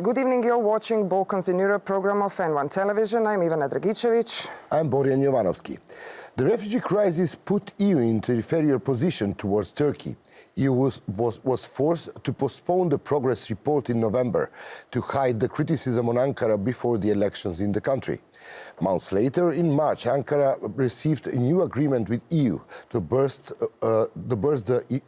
Good evening, you're watching Balkans in Europe program of N1 Television. I'm Ivana Dragicevic. I'm Borjan Jovanovski. The refugee crisis put EU into an inferior position towards Turkey. EU was forced to postpone the progress report in November to hide the criticism on Ankara before the elections in the country. Months later, in March, Ankara received a new agreement with EU to burst the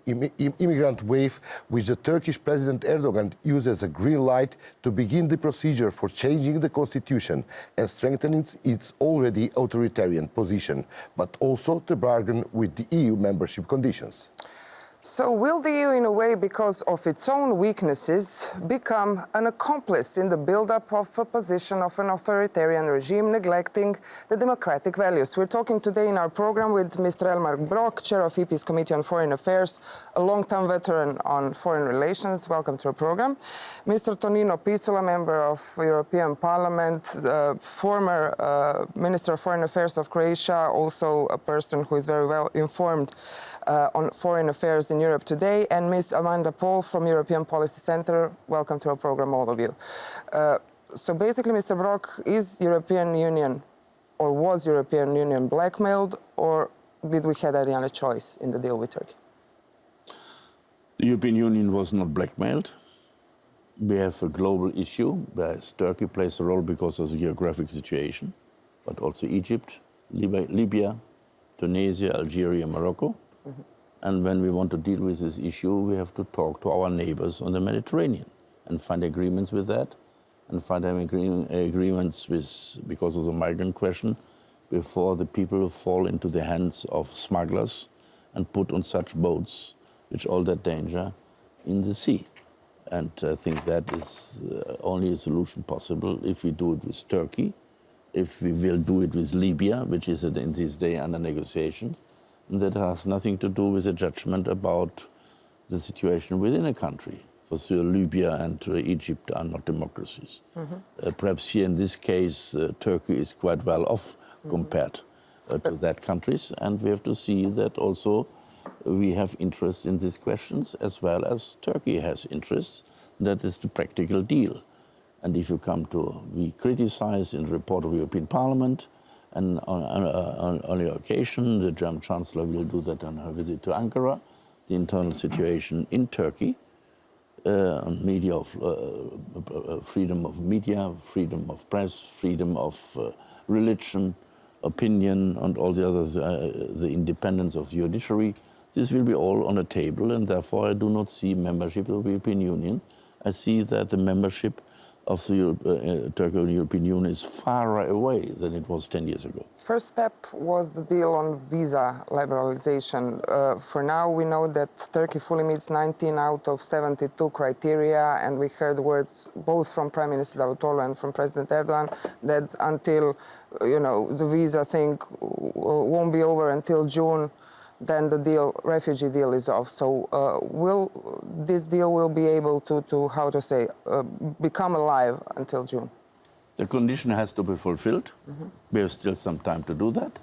immigrant wave, which the Turkish President Erdogan used as a green light to begin the procedure for changing the constitution and strengthening its already authoritarian position, but also to bargain with the EU membership conditions. So will the EU, in a way, because of its own weaknesses, become an accomplice in the build-up of a position of an authoritarian regime neglecting the democratic values? We're talking today in our program with Mr. Elmar Brok, Chair of EP's Committee on Foreign Affairs, a long-time veteran on foreign relations. Welcome to our program. Mr. Tonino Picula, Member of European Parliament, former Minister of Foreign Affairs of Croatia, also a person who is very well informed on foreign affairs in Europe today, and Ms. Amanda Paul from European Policy Center. Welcome to our program, all of you. So basically, Mr. Brok, is European Union, or was European Union blackmailed, or did we have any other choice in the deal with Turkey? The European Union was not blackmailed. We have a global issue, whereas Turkey plays a role because of the geographic situation, but also Egypt, Libya, Tunisia, Algeria, Morocco. Mm-hmm. And when we want to deal with this issue, we have to talk to our neighbors on the Mediterranean and find agreements with that, and find agreements with, because of the migrant question, before the people fall into the hands of smugglers and put on such boats, which all that danger in the sea. And I think that is only a solution possible if we do it with Turkey, if we will do it with Libya, which is in this day under negotiation. That has nothing to do with a judgment about the situation within a country. For sure, Libya and Egypt are not democracies. Mm-hmm. Perhaps here in this case, Turkey is quite well off compared to that countries. And we have to see that also we have interest in these questions as well as Turkey has interests. That is the practical deal. And if you come to, we criticize in the report of the European Parliament, and on the occasion, the German Chancellor will do that on her visit to Ankara, the internal situation in Turkey, on media of, freedom of media, freedom of press, freedom of religion, opinion, and all the others, the independence of the judiciary. This will be all on the table, and therefore I do not see membership of the European Union. I see that the membership of the Turkey and European Union is far away than it was 10 years ago. First step was the deal on visa liberalization. For now, we know that Turkey fully meets 19 out of 72 criteria, and we heard words both from Prime Minister Davutoglu and from President Erdogan that until, the visa thing won't be over until June, then the refugee deal is off. So will this deal be able to become alive until June? The condition has to be fulfilled. Mm-hmm. We have still some time to do that.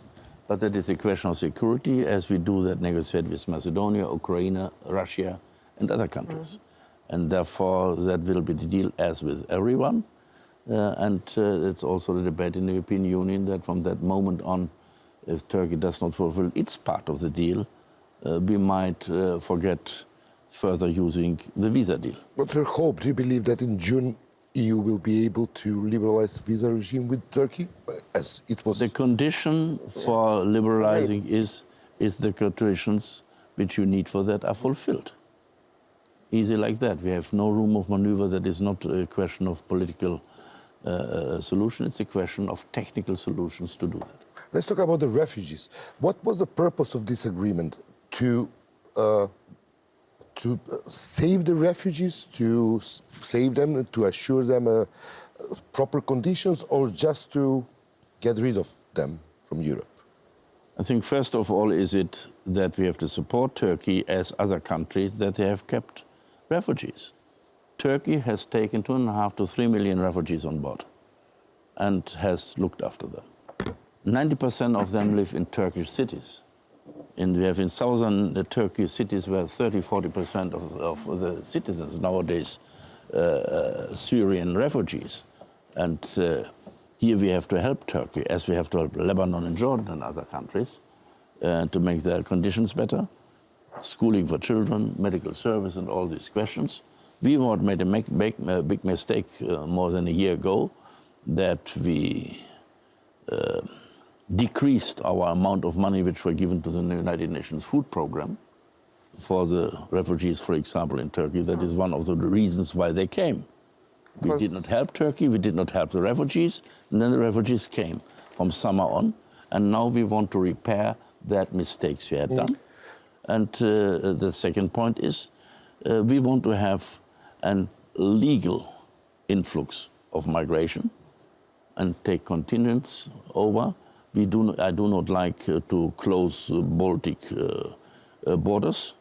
But that is a question of security, as we do that negotiate with Macedonia, Ukraine, Russia, and other countries. Mm-hmm. And therefore, that will be the deal as with everyone. And it's also the debate in the European Union that from that moment on, if Turkey does not fulfill its part of the deal, we might forget further using the visa deal. What's your hope? Do you believe that in June EU will be able to liberalize visa regime with Turkey, as it was? The condition for liberalizing is the conditions which you need for that are fulfilled. Easy like that. We have no room of maneuver. That is not a question of political solution. It's a question of technical solutions to do that. Let's talk about the refugees. What was the purpose of this agreement? To save the refugees, to save them, to assure them proper conditions, or just to get rid of them from Europe? I think first of all is it that we have to support Turkey as other countries that they have kept refugees. Turkey has taken 2.5 to 3 million refugees on board and has looked after them. 90% of them live in Turkish cities. And we have in southern Turkey cities where 30–40% of the citizens nowadays Syrian refugees. And here we have to help Turkey, as we have to help Lebanon and Jordan and other countries to make their conditions better, schooling for children, medical service, and all these questions. We made a big mistake more than a year ago, that we decreased our amount of money which were given to the United Nations Food Program for the refugees, for example, in Turkey. That is one of the reasons why they came. We did not help Turkey, we did not help the refugees, and then the refugees came from summer on, and now we want to repair that mistakes we had done. And the second point is we want to have a legal influx of migration and take contingents over. I do not like to close Baltic borders.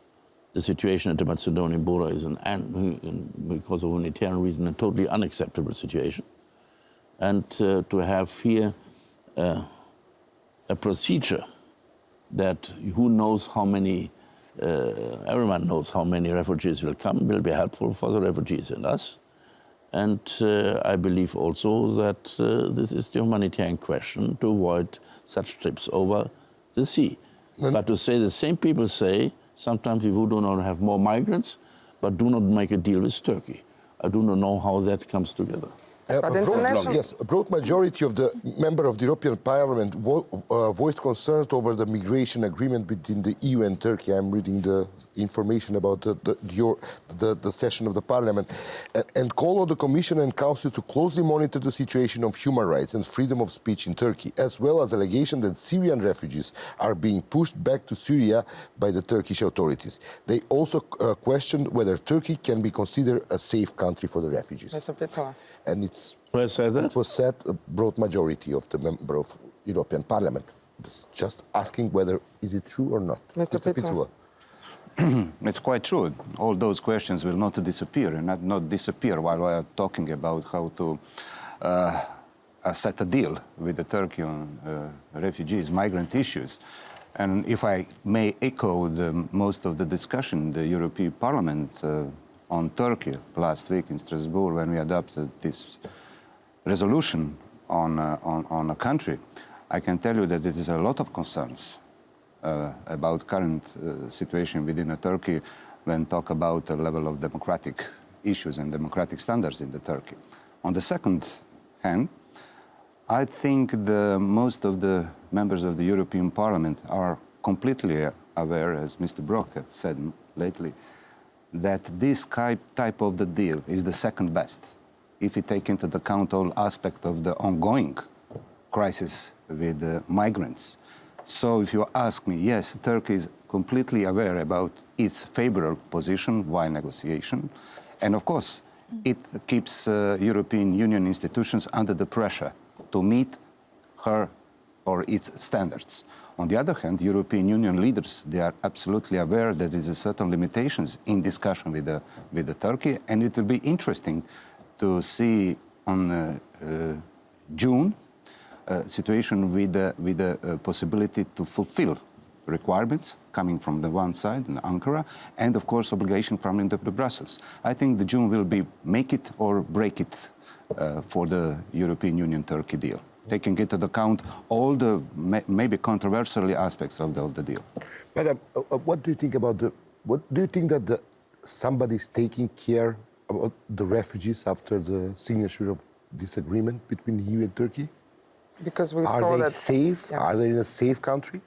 The situation at the Macedonian border is, because of humanitarian reason, a totally unacceptable situation. And to have here a procedure that who knows how many, everyone knows how many refugees will come, will be helpful for the refugees and us. And I believe also that this is the humanitarian question, to avoid such trips over the sea. But to say the same people say, sometimes we do not have more migrants, but do not make a deal with Turkey. I do not know how that comes together. A broad majority of the members of the European Parliament voiced concerns over the migration agreement between the EU and Turkey. I'm reading the information about the session of the Parliament, and call on the Commission and Council to closely monitor the situation of human rights and freedom of speech in Turkey, as well as allegations that Syrian refugees are being pushed back to Syria by the Turkish authorities. They also questioned whether Turkey can be considered a safe country for the refugees. Mr. Picula. And it was said a broad majority of the member of European Parliament. Just asking whether is it true or not. Mr. Picula. It's quite true. All those questions will not disappear, and not disappear while we are talking about how to set a deal with the Turkey on refugees, migrant issues. And if I may echo most of the discussion in the European Parliament on Turkey last week in Strasbourg, when we adopted this resolution on a country, I can tell you that there is a lot of concerns about current situation within Turkey when talk about the level of democratic issues and democratic standards in Turkey. On the second hand, I think most of the members of the European Parliament are completely aware, as Mr. Brok said lately, that this type of the deal is the second best if you take into account all aspects of the ongoing crisis with migrants. So if you ask me, yes, Turkey is completely aware about its favorable position while negotiation. And of course, it keeps European Union institutions under the pressure to meet her or its standards. On the other hand, European Union leaders, they are absolutely aware that there is certain limitations in discussion with Turkey, and it will be interesting to see on June situation with the possibility to fulfill requirements coming from the one side in Ankara, and of course obligation from the Brussels. I think the June will be make it or break it for the European Union-Turkey deal, taking into account all the maybe controversial aspects of the deal. Madam, what do you think about what do you think that somebody is taking care about the refugees after the signature of this agreement between the EU and Turkey? Because we are they safe? Yeah. Are they in a safe country?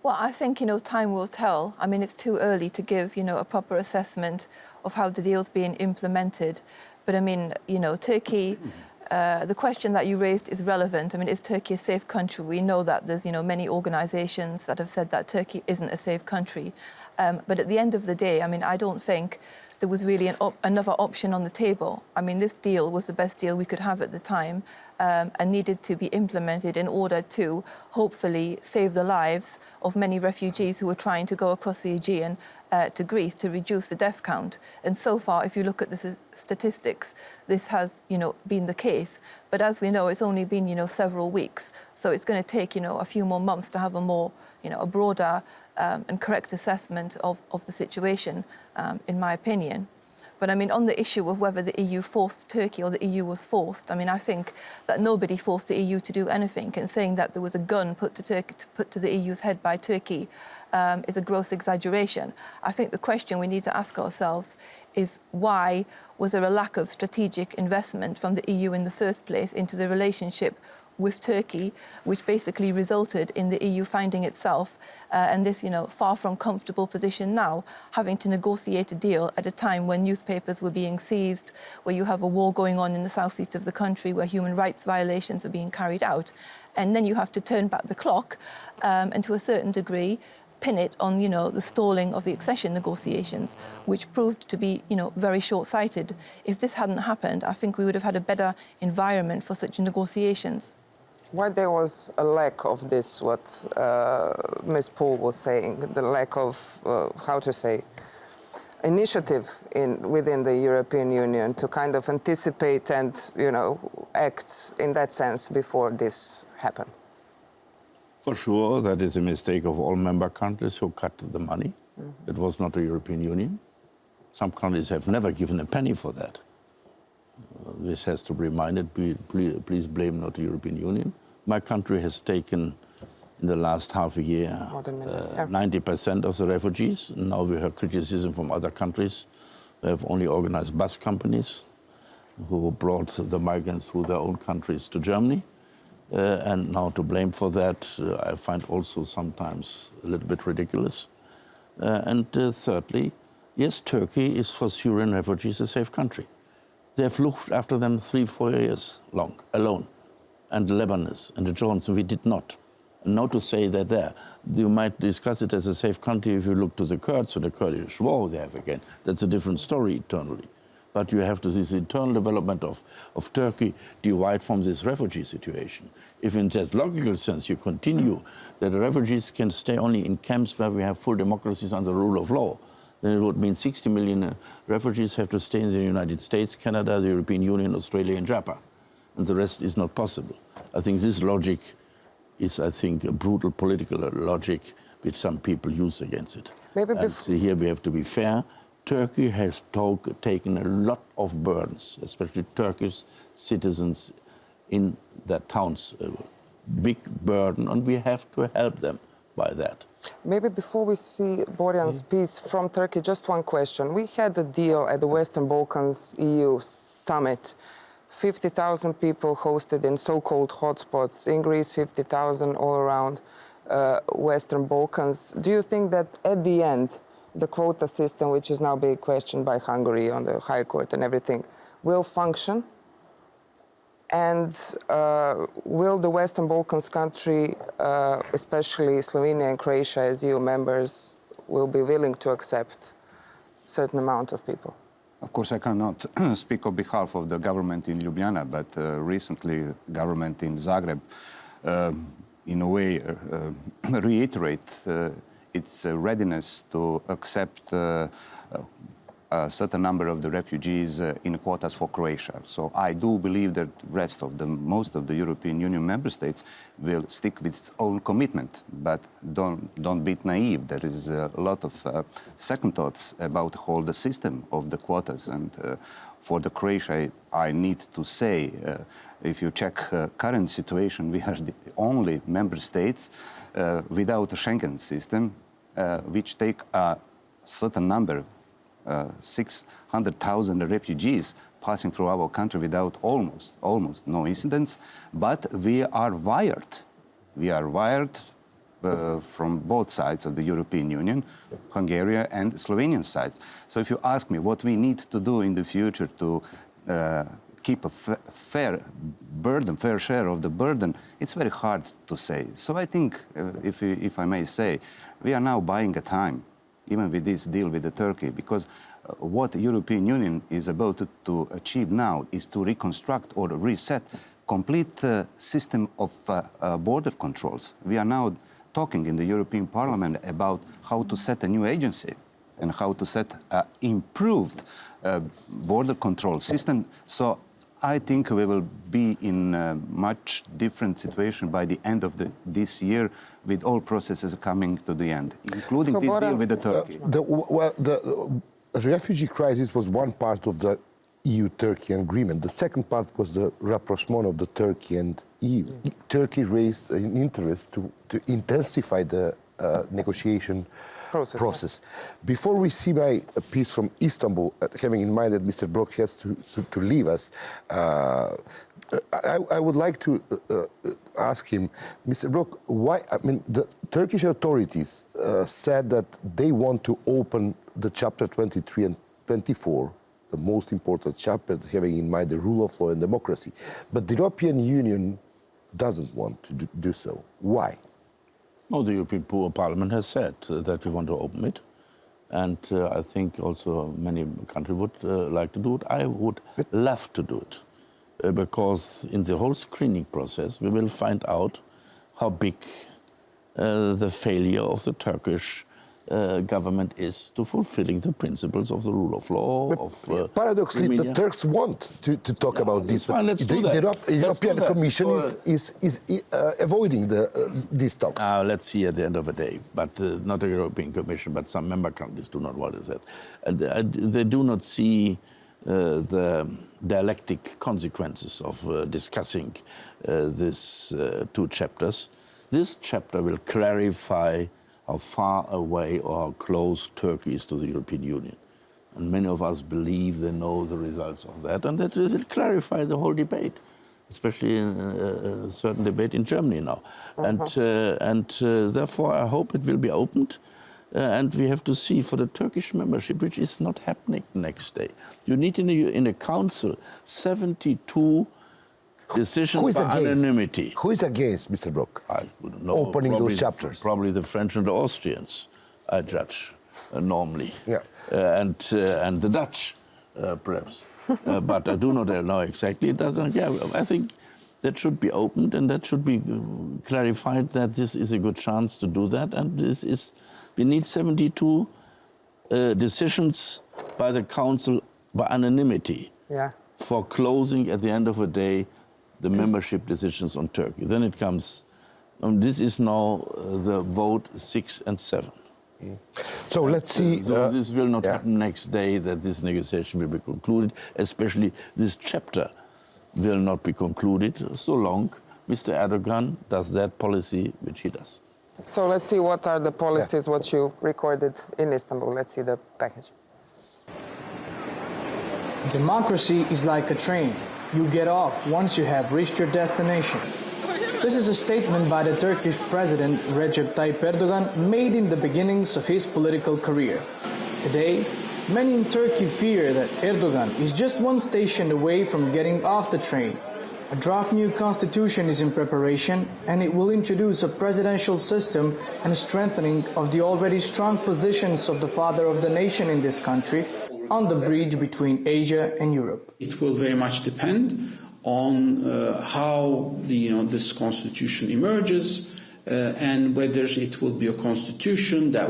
Well, I think, time will tell. I mean, it's too early to give, a proper assessment of how the deal's being implemented. But I mean, Turkey, the question that you raised is relevant. I mean, is Turkey a safe country? We know that there's, many organizations that have said that Turkey isn't a safe country. But at the end of the day, I mean, I don't think there was really another option on the table. I mean, this deal was the best deal we could have at the time, and needed to be implemented in order to hopefully save the lives of many refugees who were trying to go across the Aegean to Greece to reduce the death count. And so far, if you look at the statistics, this has, been the case. But as we know, it's only been, several weeks. So it's going to take, a few more months to have a more, a broader and correct assessment of the situation, in my opinion. But I mean, on the issue of whether the EU forced Turkey or the EU was forced, I mean, I think that nobody forced the EU to do anything, and saying that there was a gun put to the EU's head by Turkey is a gross exaggeration. I think the question we need to ask ourselves is why was there a lack of strategic investment from the EU in the first place into the relationship with Turkey, which basically resulted in the EU finding itself in this, far from comfortable position now, having to negotiate a deal at a time when newspapers were being seized, where you have a war going on in the southeast of the country, where human rights violations are being carried out. And then you have to turn back the clock and to a certain degree pin it on, the stalling of the accession negotiations, which proved to be, very short-sighted. If this hadn't happened, I think we would have had a better environment for such negotiations. Why there was a lack of this, what Ms. Poole was saying, the lack of, initiative within the European Union to kind of anticipate and, act in that sense before this happened? For sure, that is a mistake of all member countries who cut the money. It was not the European Union. Some countries have never given a penny for that. This has to be reminded. Please blame not the European Union. My country has taken, in the last half a year, 90% of the refugees. Now we have criticism from other countries. They have only organized bus companies who brought the migrants through their own countries to Germany. And now to blame for that, I find also sometimes a little bit ridiculous. And thirdly, yes, Turkey is for Syrian refugees a safe country. They have looked after them 3-4 years long, alone. And the Lebanese and the Jordans, we did not. And now to say that you might discuss it as a safe country if you look to the Kurds or the Kurdish war they have again. That's a different story eternally. But you have to see the internal development of Turkey derived from this refugee situation. If in that logical sense you continue that the refugees can stay only in camps where we have full democracies under the rule of law, then it would mean 60 million refugees have to stay in the United States, Canada, the European Union, Australia, and Japan. And the rest is not possible. I think this logic is, a brutal political logic which some people use against it. And here we have to be fair. Turkey has taken a lot of burdens, especially Turkish citizens in their towns. A big burden, and we have to help them by that. Maybe before we see Borjan's piece from Turkey, just one question. We had a deal at the Western Balkans EU summit. 50,000 people hosted in so-called hotspots. In Greece, 50,000 all around Western Balkans. Do you think that at the end, the quota system, which is now being questioned by Hungary on the High Court and everything, will function? And will the Western Balkans country, especially Slovenia and Croatia as EU members, will be willing to accept a certain amount of people? Of course, I cannot speak on behalf of the government in Ljubljana, but recently government in Zagreb, in a way, reiterate its readiness to accept a certain number of the refugees in quotas for Croatia. So I do believe that most of the European Union member states will stick with its own commitment, but don't be naive. There is a lot of second thoughts about the whole system of the quotas. And for the Croatia, I need to say, if you check current situation, we are the only member states without a Schengen system, which take a certain number, 600,000 refugees passing through our country without almost no incidents. But we are wired. We are wired from both sides of the European Union, Hungarian and Slovenian sides. So if you ask me what we need to do in the future to keep a fair share of the burden, it's very hard to say. So I think, if I may say, we are now buying a time, even with this deal with Turkey, because what the European Union is about to achieve now is to reconstruct or reset complete system of border controls. We are now talking in the European Parliament about how to set a new agency and how to set an improved border control system. So I think we will be in a much different situation by the end of this year, with all processes coming to the end, including this deal with Turkey. refugee crisis was one part of the EU-Turkey agreement. The second part was the rapprochement of the Turkey and EU. Turkey raised an interest to intensify the negotiation process. Before we see my piece from Istanbul, having in mind that Mr. Brok has to leave us, I would like to ask him, Mr. Brok, why? I mean, the Turkish authorities said that they want to open the chapter 23 and 24, the most important chapter, having in mind the rule of law and democracy. But the European Union doesn't want to do so. Why? No, the European Parliament has said that we want to open it. And I think also many countries would like to do it. I would love to do it. Because in the whole screening process, we will find out how big the failure of the Turkish government is to fulfilling the principles of the rule of law. Paradoxically, the Turks want to talk about this. Fine, let's do that. The European Commission is avoiding these talks. Let's see at the end of the day. But not the European Commission, but some member countries do not want that. And they do not see the dialectic consequences of discussing these two chapters. This chapter will clarify how far away or how close Turkey is to the European Union. And many of us believe they know the results of that, and that will clarify the whole debate, especially in a certain debate in Germany now. And therefore, I hope it will be opened. And we have to see for the Turkish membership, which is not happening next day. You need in a council 72 decisions by anonymity. Who is against, Mr. Brok? I wouldn't know. Opening those chapters? Probably the French and the Austrians, I judge, normally. Yeah. And the Dutch, perhaps. But I do not know exactly. I think that should be opened and that should be clarified that this is a good chance to do that. And we need 72 decisions by the Council by anonymity for closing at the end of the day the membership decisions on Turkey. Then it comes, this is now the vote 6 and 7. So let's see. So this will not happen next day that this negotiation will be concluded, especially this chapter will not be concluded so long Mr. Erdogan does that policy which he does. So let's see what are the policies, what you recorded in Istanbul. Let's see the package. Democracy is like a train. You get off once you have reached your destination. This is a statement by the Turkish President Recep Tayyip Erdogan made in the beginnings of his political career. Today, many in Turkey fear that Erdogan is just one station away from getting off the train. A draft new constitution is in preparation, and it will introduce a presidential system and a strengthening of the already strong positions of the father of the nation in this country on the bridge between Asia and Europe. It will very much depend on how this constitution emerges and whether it will be a constitution that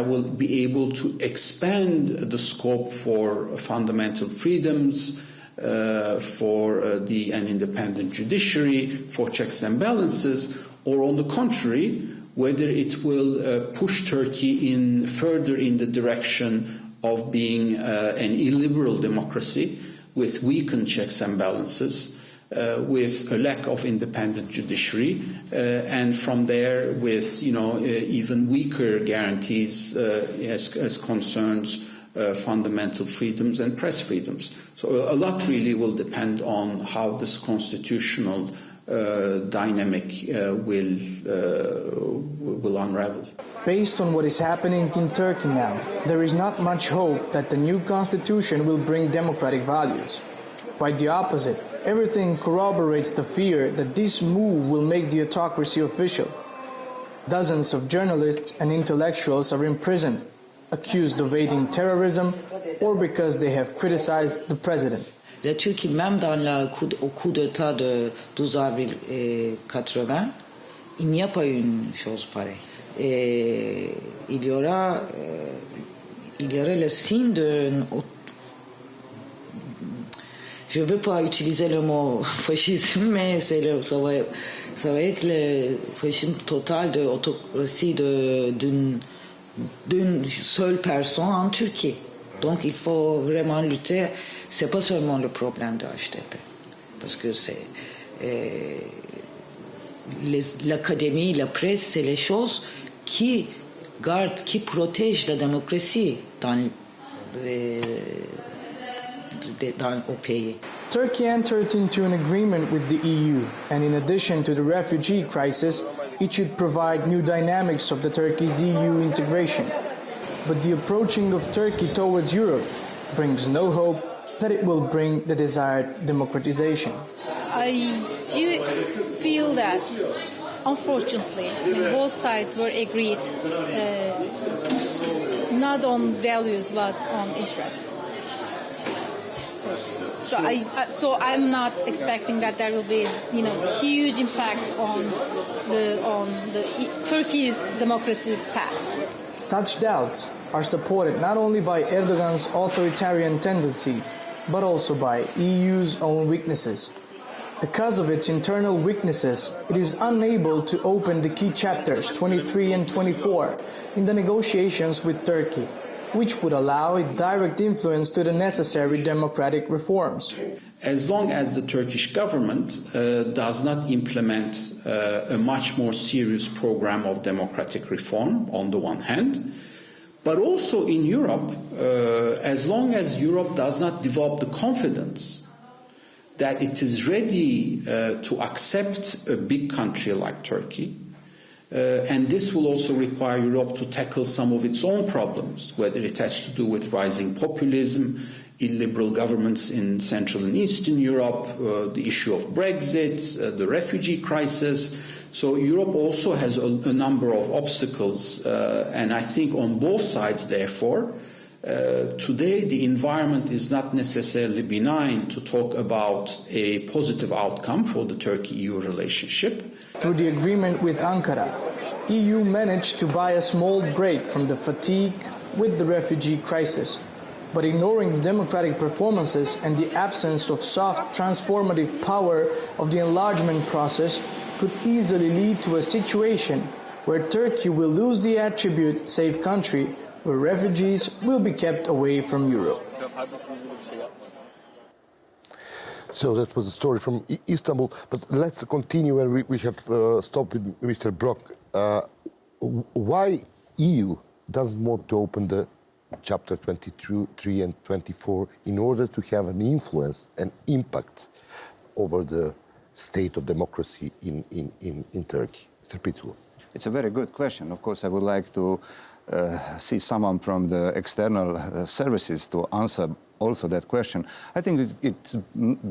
will be able to expand the scope for fundamental freedoms, for an independent judiciary, for checks and balances, or on the contrary, whether it will push Turkey further in the direction of being an illiberal democracy with weakened checks and balances, with a lack of independent judiciary, and from there with even weaker guarantees as concerns fundamental freedoms and press freedoms. So a lot really will depend on how this constitutional dynamic will unravel. Based on what is happening in Turkey now, there is not much hope that the new constitution will bring democratic values. Quite the opposite. Everything corroborates the fear that this move will make the autocracy official. Dozens of journalists and intellectuals are imprisoned, accused of aiding terrorism or because they have criticized the president. La Turquie, même dans le coup d'État de 12 avril 80, il n'y a pas eu une chose pareille. Et il y aura le signe de... Je ne veux pas utiliser le mot fascisme, mais ça va être le fascisme total de l'autocratie d'une d'une seule personne en Turquie. Donc il faut vraiment lutter. C'est pas seulement le problème de HDP, parce que c'est l'académie, la presse, c'est les choses qui gardent, qui protègent la démocratie au pays. Turkey entered into an agreement with the EU, and in addition to the refugee crisis, it should provide new dynamics of the Turkey's EU integration. But the approaching of Turkey towards Europe brings no hope that it will bring the desired democratization. I do feel that, unfortunately, both sides were agreed not on values but on interests. So I'm not expecting that there will be, huge impact on the Turkey's democracy path. Such doubts are supported not only by Erdogan's authoritarian tendencies, but also by EU's own weaknesses. Because of its internal weaknesses, it is unable to open the key chapters 23 and 24 in the negotiations with Turkey, which would allow a direct influence to the necessary democratic reforms. As long as the Turkish government does not implement a much more serious program of democratic reform, on the one hand, but also in Europe, as long as Europe does not develop the confidence that it is ready to accept a big country like Turkey, and this will also require Europe to tackle some of its own problems, whether it has to do with rising populism, illiberal governments in Central and Eastern Europe, the issue of Brexit, the refugee crisis. So Europe also has a number of obstacles, and I think on both sides, therefore, today the environment is not necessarily benign to talk about a positive outcome for the Turkey-EU relationship. Through the agreement with Ankara, EU managed to buy a small break from the fatigue with the refugee crisis. But ignoring the democratic performances and the absence of soft transformative power of the enlargement process could easily lead to a situation where Turkey will lose the attribute safe country, where refugees will be kept away from Europe. So that was a story from Istanbul, but let's continue, and we have stopped with Mr. Brok. Why EU doesn't want to open the chapter 23 and 24 in order to have an influence and impact over the state of democracy in Turkey? Mr. Picula. It's a very good question. Of course, I would like to see someone from the external services to answer also that question. I think it's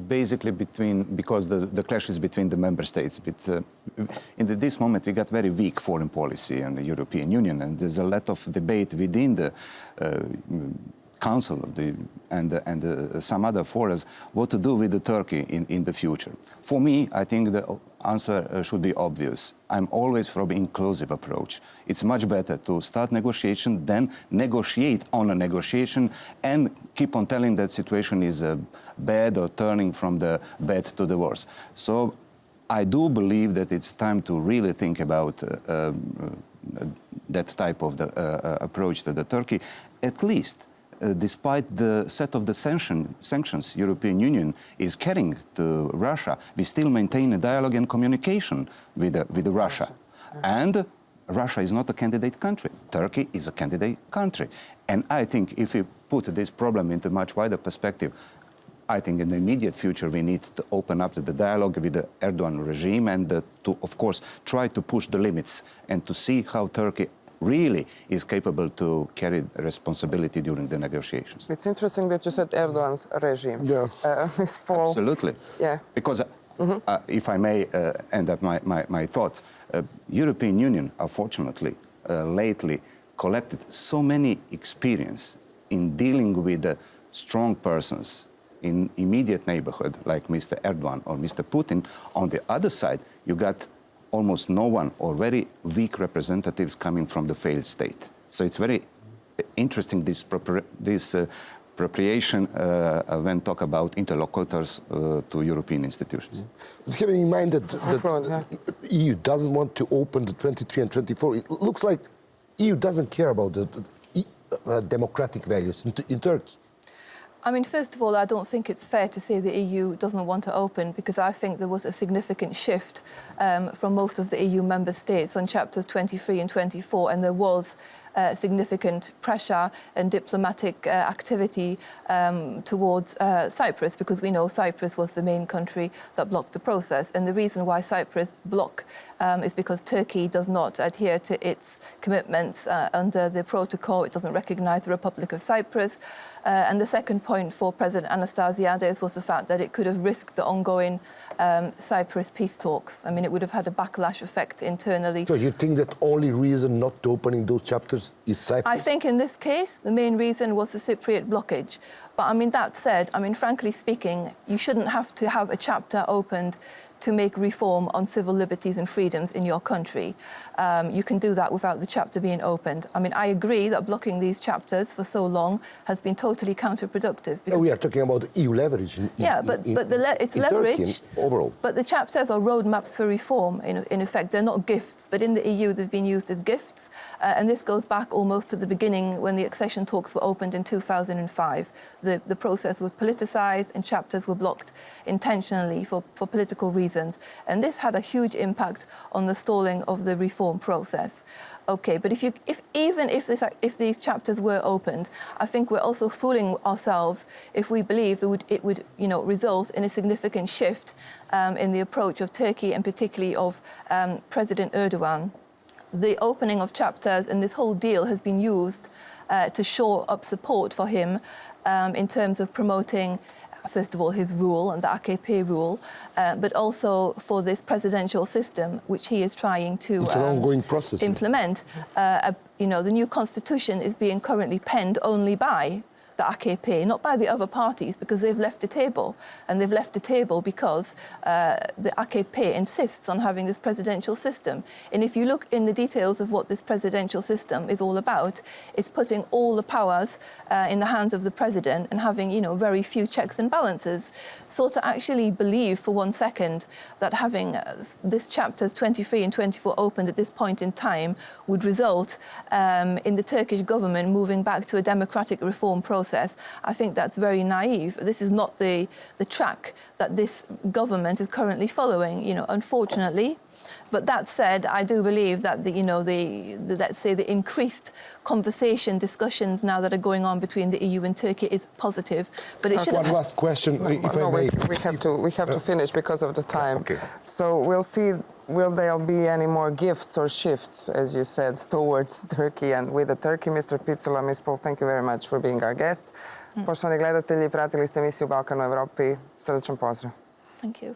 basically because the clash is between the member states. But in this moment, we got very weak foreign policy in the European Union, and there's a lot of debate within the Council of and some other forums what to do with Turkey in the future. For me, I think the answer should be obvious. I'm always for an inclusive approach. It's much better to start negotiation than negotiate on a negotiation and keep on telling that situation is bad or turning from the bad to the worse. So I do believe that it's time to really think about that type of approach to the Turkey, at least. Despite the set of the sanctions European Union is carrying to Russia, we still maintain a dialogue and communication with Russia. And Russia is not a candidate country. Turkey is a candidate country. And I think if we put this problem into much wider perspective, I think in the immediate future we need to open up the dialogue with the Erdogan regime and to, of course, try to push the limits and to see how Turkey really is capable to carry responsibility during the negotiations. It's interesting that you said Erdogan's regime. Yeah. Absolutely. Yeah. Because if I may end up my thoughts, European Union, unfortunately, lately collected so many experience in dealing with strong persons in immediate neighborhood, like Mr. Erdogan or Mr. Putin. On the other side, you got almost no one or very weak representatives coming from the failed state. So it's very interesting, this appropriation when talk about interlocutors to European institutions. Having in mind that the EU doesn't want to open the 23 and 24, it looks like EU doesn't care about the democratic values in Turkey? I mean, first of all, I don't think it's fair to say the EU doesn't want to open, because I think there was a significant shift from most of the EU member states on chapters 23 and 24, and there was significant pressure and diplomatic activity towards Cyprus, because we know Cyprus was the main country that blocked the process. And the reason why Cyprus blocked is because Turkey does not adhere to its commitments under the protocol. It doesn't recognise the Republic of Cyprus. And the second point for President Anastasiades was the fact that it could have risked the ongoing Cyprus peace talks. I mean, it would have had a backlash effect internally. So you think that only reason not opening those chapters is Cyprus? I think in this case, the main reason was the Cypriot blockage. But I mean, that said, I mean, frankly speaking, you shouldn't have to have a chapter opened to make reform on civil liberties and freedoms in your country. You can do that without the chapter being opened. I mean, I agree that blocking these chapters for so long has been totally counterproductive. We are talking about EU leverage. It's leverage. Turkey overall. But the chapters are roadmaps for reform, in effect. They're not gifts, but in the EU they've been used as gifts. And this goes back almost to the beginning when the accession talks were opened in 2005. The process was politicized and chapters were blocked intentionally for political reasons. And this had a huge impact on the stalling of the reform process. Okay, but if these chapters were opened, I think we're also fooling ourselves if we believe that it would result in a significant shift in the approach of Turkey and particularly of President Erdogan. The opening of chapters and this whole deal has been used to shore up support for him in terms of promoting, first of all, his rule and the AKP rule, but also for this presidential system, which he is trying to it's an ongoing process. Implement. The new constitution is being currently penned only by the AKP, not by the other parties, because they've left the table. And they've left the table because the AKP insists on having this presidential system. And if you look in the details of what this presidential system is all about, it's putting all the powers in the hands of the president and having, very few checks and balances. So to actually believe for 1 second that having this chapters 23 and 24 opened at this point in time would result in the Turkish government moving back to a democratic reform process, I think that's very naive. This is not the track that this government is currently following, unfortunately. But that said, I do believe that let's say the increased conversation, discussions now that are going on between the EU and Turkey is positive. But it should. One last question, if I may. We have to finish because of the time. Okay. So we'll see. Will there be any more gifts or shifts, as you said, towards Turkey and with the Turkey? Mr. Picula, Ms. Paul, thank you very much for being our guest. Poštovani gledatelji, pratili ste emisiju Balkan u Evropi. Srdačan pozdrav. Thank you.